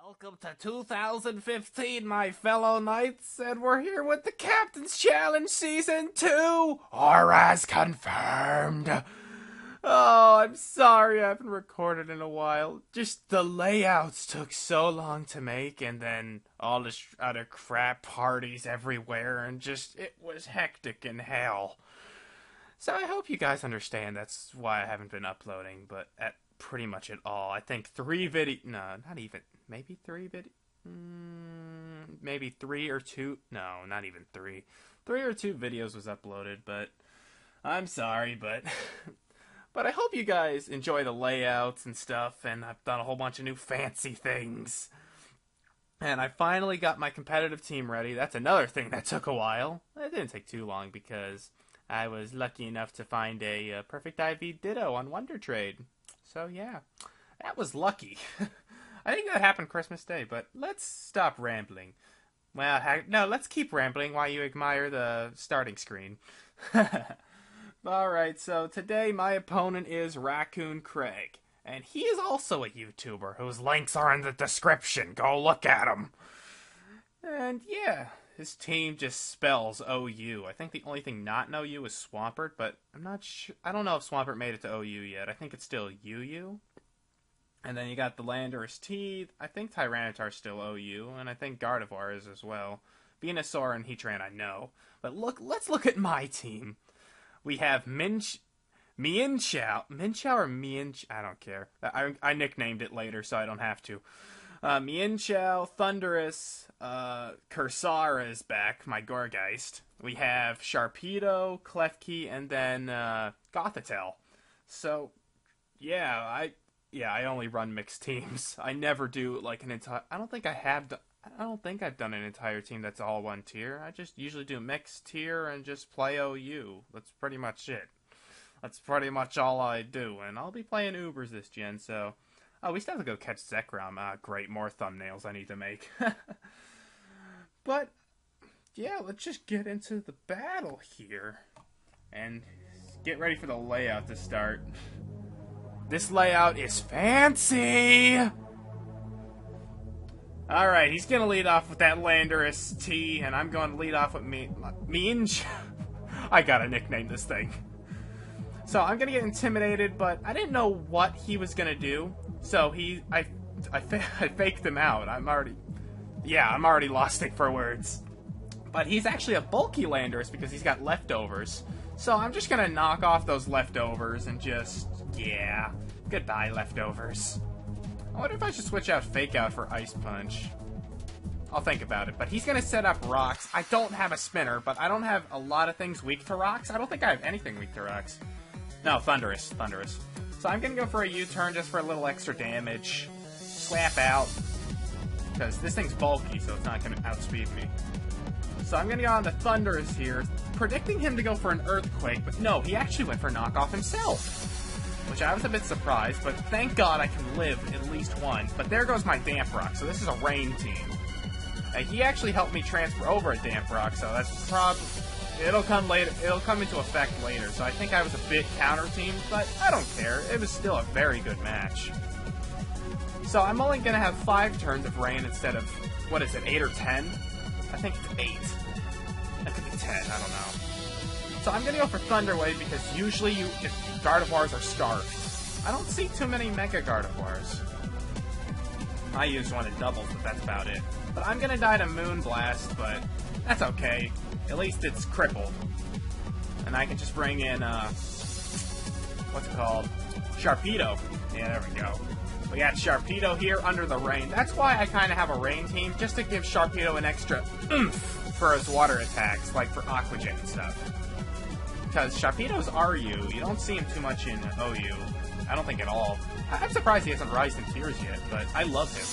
Welcome to 2015, my fellow knights, and we're here with the Captain's Challenge Season 2! ORAS confirmed! Oh, I'm sorry I haven't recorded in a while. Just the layouts took so long to make, and then all this other crap, parties everywhere, and just, it was hectic in hell. So I hope you guys understand that's why I haven't been uploading, but at pretty much at all. I think maybe 3 videos? Maybe 3 or 2? No, not even 3. 3 or 2 videos was uploaded, but I'm sorry, but but I hope you guys enjoy the layouts and stuff, and I've done a whole bunch of new fancy things. And I finally got my competitive team ready. That's another thing that took a while. It didn't take too long because I was lucky enough to find a perfect IV Ditto on Wonder Trade. So yeah, that was lucky. I think that happened Christmas Day, but let's stop rambling. Well, no, let's keep rambling while you admire the starting screen. Alright, so today my opponent is Raccoon Craig. And he is also a YouTuber whose links are in the description. Go look at him. And yeah, his team just spells OU. I think the only thing not in OU is Swampert, but I'm not sure. I don't know if Swampert made it to OU yet. I think it's still UU. And then you got the Landorus T. I think Tyranitar's still OU, and I think Gardevoir is as well. Venusaur and Heatran I know. But let's look at my team. We have Mienshao or Mienshao? I don't care. I nicknamed it later, so I don't have to. Mienshao, Thundurus, Cursara is back, my Gourgeist. We have Sharpedo, Klefki, and then Gothitelle. So, yeah, I only run mixed teams. I never do like an entire. I don't think I've done an entire team that's all one tier. I just usually do mixed tier and just play OU. That's pretty much it. That's pretty much all I do, and I'll be playing Ubers this gen. So, oh, we still have to go catch Zekrom. Great, more thumbnails I need to make. But yeah, let's just get into the battle here and get ready for the layout to start. This layout is fancy! Alright, he's gonna lead off with that Landorus T, and I'm going to lead off with Mienshao. I gotta nickname this thing. So I'm gonna get intimidated, but I didn't know what he was gonna do. So I faked him out. I'm already lost it for words. But he's actually a bulky Landorus because he's got leftovers. So I'm just gonna knock off those leftovers and just, yeah, goodbye leftovers. I wonder if I should switch out Fake Out for Ice Punch. I'll think about it, but he's gonna set up rocks. I don't have a spinner, but I don't have a lot of things weak to rocks. I don't think I have anything weak to rocks. No, Thundurus. So I'm gonna go for a U-turn just for a little extra damage. Swap out, because this thing's bulky, so it's not gonna outspeed me. So I'm going to go on the Thundurus here, predicting him to go for an Earthquake, but no, he actually went for knockoff himself. Which I was a bit surprised, but thank God I can live at least one. But there goes my Damp Rock, so this is a Rain team. He actually helped me transfer over a Damp Rock, so that's probably... It'll come later. It'll come into effect later, so I think I was a bit counter-teamed, but I don't care. It was still a very good match. So I'm only going to have 5 turns of Rain instead of, what is it, 8 or 10? I think it's 8. That could be 10, I don't know. So I'm going to go for Thunder Wave because usually if Gardevoirs are scarfed. I don't see too many Mega Gardevoirs. I use one in doubles, but that's about it. But I'm going to die to Moonblast, but that's okay. At least it's crippled. And I can just bring in, what's it called? Sharpedo. Yeah, there we go. We got Sharpedo here under the Rain. That's why I kind of have a Rain team, just to give Sharpedo an extra oomph for his water attacks, like for Aqua Jet and stuff. Because Sharpedo's RU, you don't see him too much in OU. I don't think at all. I'm surprised he hasn't Rise in Tears yet, but I love him.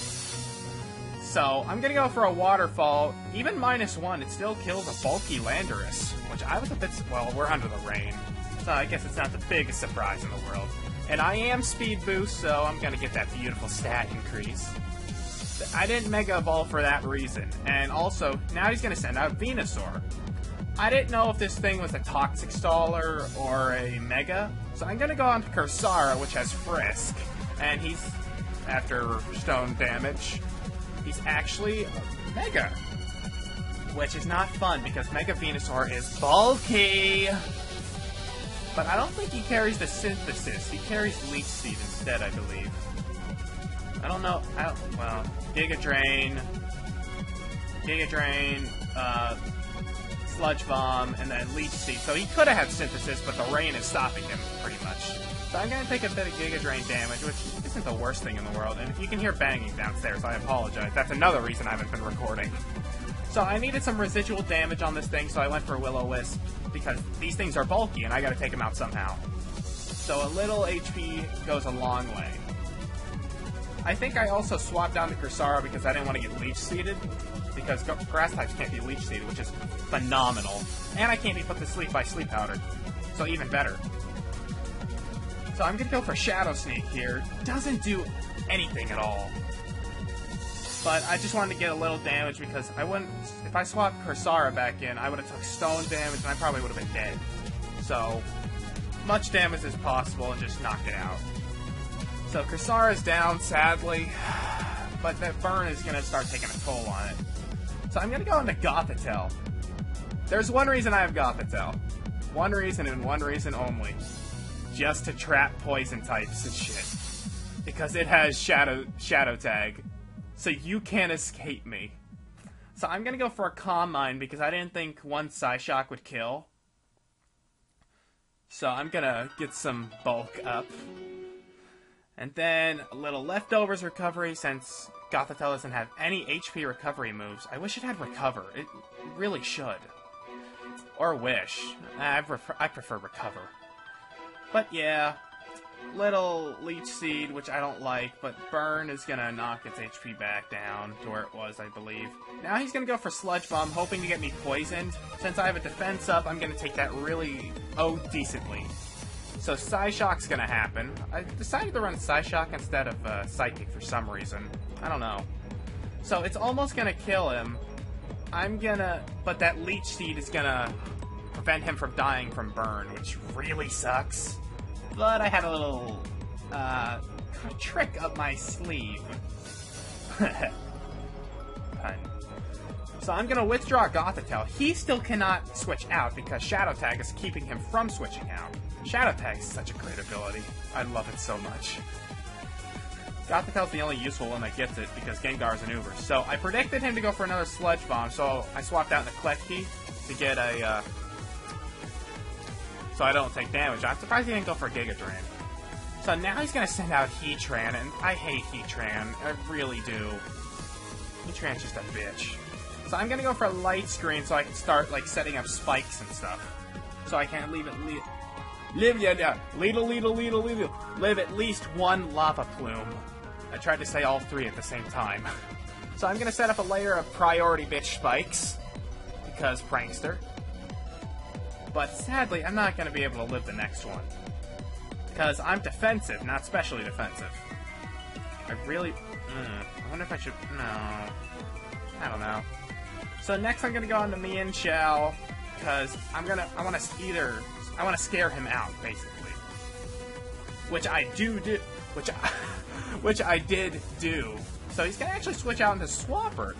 So, I'm gonna go for a Waterfall. Even -1, it still kills a bulky Landorus, which I was a bit... Well, we're under the Rain, so I guess it's not the biggest surprise in the world. And I am Speed Boost, so I'm going to get that beautiful stat increase. I didn't Mega Evolve for that reason. And also, now he's going to send out Venusaur. I didn't know if this thing was a Toxic Staller or a Mega, so I'm going to go on to Cursara, which has Frisk. And he's, after stone damage, he's actually Mega. Which is not fun, because Mega Venusaur is bulky! But I don't think he carries the Synthesis. He carries Leech Seed instead, I believe. I don't know. Well, Giga Drain, Sludge Bomb, and then Leech Seed. So he could have had Synthesis, but the rain is stopping him, pretty much. So I'm going to take a bit of Giga Drain damage, which isn't the worst thing in the world. And if you can hear banging downstairs, I apologize. That's another reason I haven't been recording. So I needed some residual damage on this thing, so I went for Will-O-Wisp, because these things are bulky, and I gotta take them out somehow. So a little HP goes a long way. I think I also swapped down to Cursara because I didn't want to get Leech Seeded, because grass types can't be Leech Seeded, which is phenomenal. And I can't be put to sleep by Sleep Powder, so even better. So I'm gonna go for Shadow Sneak here. Doesn't do anything at all. But I just wanted to get a little damage because I wouldn't... If I swapped Cursara back in, I would have took stone damage and I probably would have been dead. So, much damage as possible and just knocked it out. So Cursara is down, sadly. But that burn is going to start taking a toll on it. So I'm going to go into Gothitelle. There's one reason I have Gothitelle. One reason and one reason only. Just to trap poison types and shit. Because it has Shadow Tag. So you can't escape me. So I'm going to go for a Calm Mind because I didn't think one Psyshock would kill. So I'm going to get some bulk up. And then a little Leftovers recovery since Gothitelle doesn't have any HP recovery moves. I wish it had Recover. It really should. Or Wish. I prefer Recover. But yeah... Little Leech Seed, which I don't like, but Burn is going to knock its HP back down to where it was, I believe. Now he's going to go for Sludge Bomb, hoping to get me poisoned. Since I have a defense up, I'm going to take that really, decently. So Psyshock's going to happen. I decided to run Psyshock instead of Psychic for some reason. I don't know. So it's almost going to kill him. But that Leech Seed is going to prevent him from dying from Burn, which really sucks. But I had a little, trick up my sleeve. Pun. So I'm gonna withdraw Gothitelle. He still cannot switch out because Shadow Tag is keeping him from switching out. Shadow Tag is such a great ability. I love it so much. Gothitelle's the only useful one that gets it because Gengar's an Uber. So I predicted him to go for another Sludge Bomb, so I swapped out the Klefki to get a, so I don't take damage. I'm surprised he didn't go for Giga Drain. So now he's going to send out Heatran, and I hate Heatran. I really do. Heatran's just a bitch. So I'm going to go for a Light Screen so I can start, like, setting up spikes and stuff. So I can live at least one Lava Plume. I tried to say all three at the same time. So I'm going to set up a layer of Priority Bitch Spikes, because Prankster. But sadly, I'm not going to be able to live the next one. Because I'm defensive, not specially defensive. I really... I wonder if I should... No. I don't know. So next I'm going to go on to Mienshao. Because I want to scare him out, basically. Which I do. Which I did do. So he's going to actually switch out into Swampert.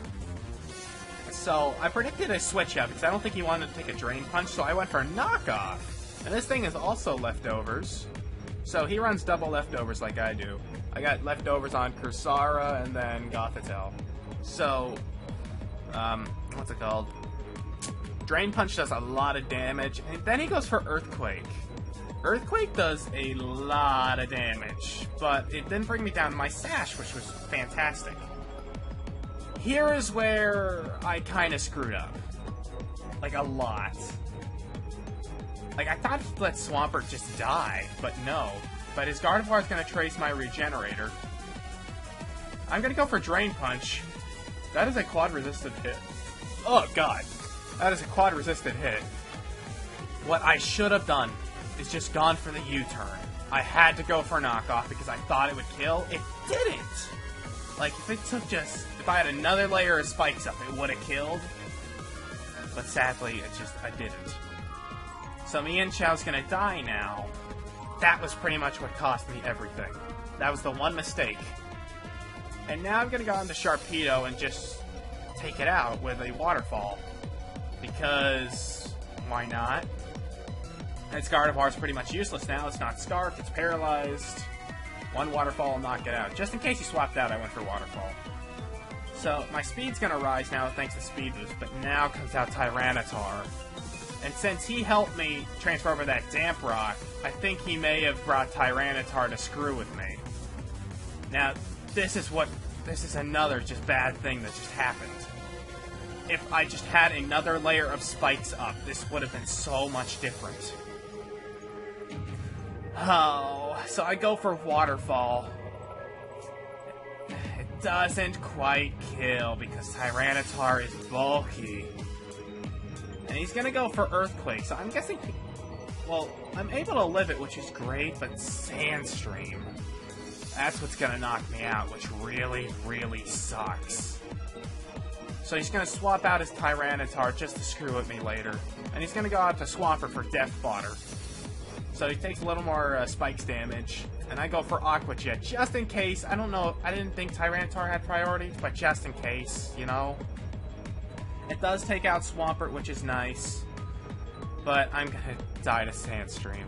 So, I predicted a switch out because I don't think he wanted to take a Drain Punch, so I went for a Knockoff. And this thing is also Leftovers. So, he runs double Leftovers like I do. I got Leftovers on Cursara and then Gothitelle. So, what's it called? Drain Punch does a lot of damage, and then he goes for Earthquake. Earthquake does a lot of damage, but it didn't bring me down to my Sash, which was fantastic. Here is where I kind of screwed up. Like, a lot. Like, I thought he'd let Swampert just die, but no. But his Gardevoir is going to trace my Regenerator. I'm going to go for Drain Punch. That is a quad-resisted hit. Oh, God. That is a quad-resisted hit. What I should have done is just gone for the U-turn. I had to go for a knockoff because I thought it would kill. It didn't! Like, if I had another layer of spikes up, it would have killed. But sadly, I didn't. So Mienshao's gonna die now. That was pretty much what cost me everything. That was the one mistake. And now I'm gonna go into Sharpedo and just take it out with a waterfall. Because why not? Its Gardevoir is pretty much useless now. It's not scarfed, it's paralyzed. One waterfall will knock it out. Just in case he swapped out, I went for waterfall. So my speed's gonna rise now thanks to speed boost, but now comes out Tyranitar. And since he helped me transfer over that Damp Rock, I think he may have brought Tyranitar to screw with me. Now, this is another just bad thing that just happened. If I just had another layer of spikes up, this would have been so much different. Oh, so I go for Waterfall. It doesn't quite kill because Tyranitar is bulky. And he's gonna go for Earthquake, so I'm guessing... Well, I'm able to live it, which is great, but Sandstream... That's what's gonna knock me out, which really, really sucks. So he's gonna swap out his Tyranitar just to screw with me later. And he's gonna go out to Swampert for Death Fodder. So he takes a little more Spikes damage. And I go for Aqua Jet, just in case. I don't know, I didn't think Tyranitar had priority, but just in case, you know? It does take out Swampert, which is nice. But I'm gonna die to Sandstream.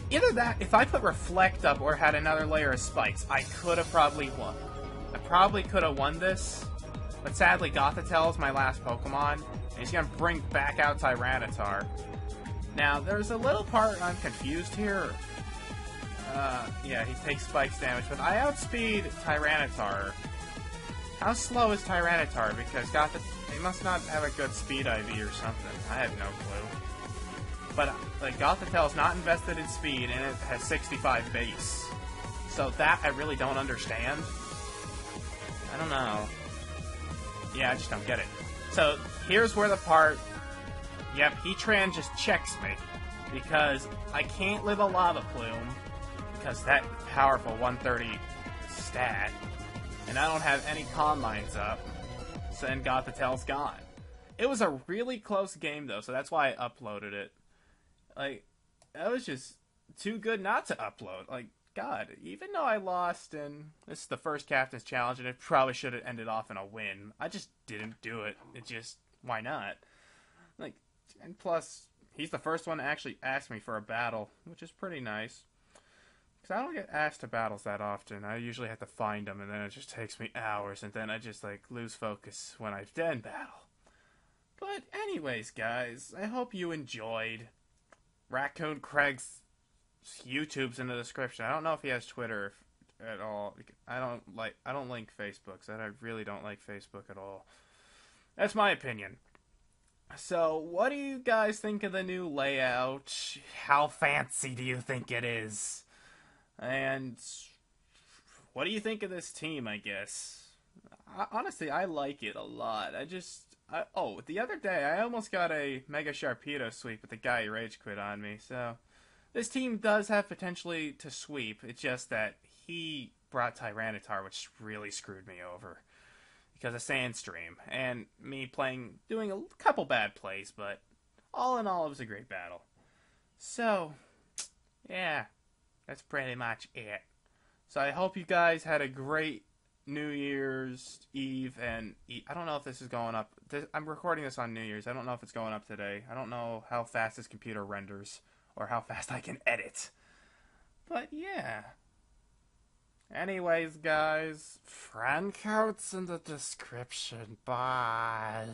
Either that, if I put Reflect up or had another layer of Spikes, I could have probably won. I probably could have won this. But sadly, Gothitelle is my last Pokemon. And he's gonna bring back out Tyranitar. Now, there's a little part I'm confused here. Yeah, he takes Spikes damage, but I outspeed Tyranitar. How slow is Tyranitar? Because he must not have a good speed IV or something. I have no clue. But, like, Gothitelle is not invested in speed, and it has 65 base. So that I really don't understand. I don't know. Yeah, I just don't get it. So, here's where the part... Yep, Heatran just checks me. Because I can't live a Lava Plume. Because that powerful 130 stat. And I don't have any Calm Minds up. So then Gothitelle's gone. It was a really close game, though, so that's why I uploaded it. Like, that was just too good not to upload. Like, God, even though I lost, and this is the first Captain's Challenge, and it probably should have ended off in a win, I just didn't do it. It just, why not? Like, and plus, he's the first one to actually ask me for a battle, which is pretty nice. Because I don't get asked to battles that often. I usually have to find them, and then it just takes me hours, and then I just, like, lose focus when I've done battle. But anyways, guys, I hope you enjoyed. Raccoon Craig's YouTube's in the description. I don't know if he has Twitter at all. I don't link Facebook, so I really don't like Facebook at all. That's my opinion. So, what do you guys think of the new layout? How fancy do you think it is? And what do you think of this team, I guess? Honestly, I like it a lot. Oh, the other day, I almost got a Mega Sharpedo sweep, but the guy rage quit on me, so... This team does have potentially to sweep, it's just that he brought Tyranitar, which really screwed me over. Because of Sandstream, and me doing a couple bad plays, but all in all, it was a great battle. So, yeah, that's pretty much it. So I hope you guys had a great New Year's Eve, and I don't know if this is going up. I'm recording this on New Year's. I don't know if it's going up today. I don't know how fast this computer renders, or how fast I can edit. But yeah. Anyways, guys, friend code's in the description. Bye.